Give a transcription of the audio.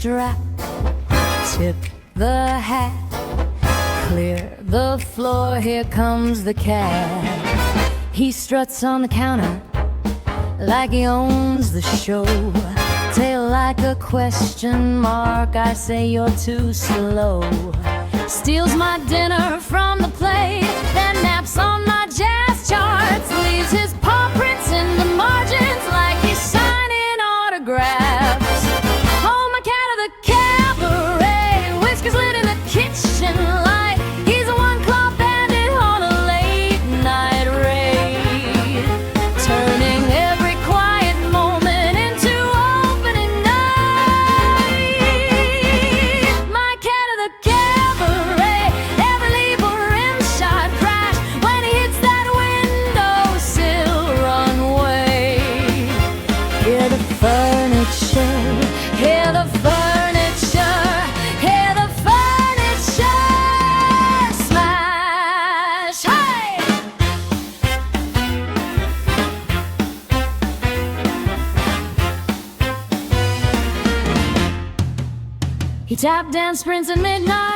strap, tip the hat, clear the floor, here comes the cat. He struts on the counter like he owns the show, tail like a question mark, I say you're too slow. Steals my dinner from the plate, then naps on my jazz charts, leaves his paw prints in the margins like he's signing autographs. Oh, my cat of the cabaret, whiskers lit in the kitchen light, he's a one-claw bandit on a late-night raid, turning every quiet moment into opening night. My cat of the cabaret, every leap or rim shot crash when he hits that windowsill runway. Hear the furniture, hear the furniture, hear the furniture smash. Hey! He tap dance sprints at midnight,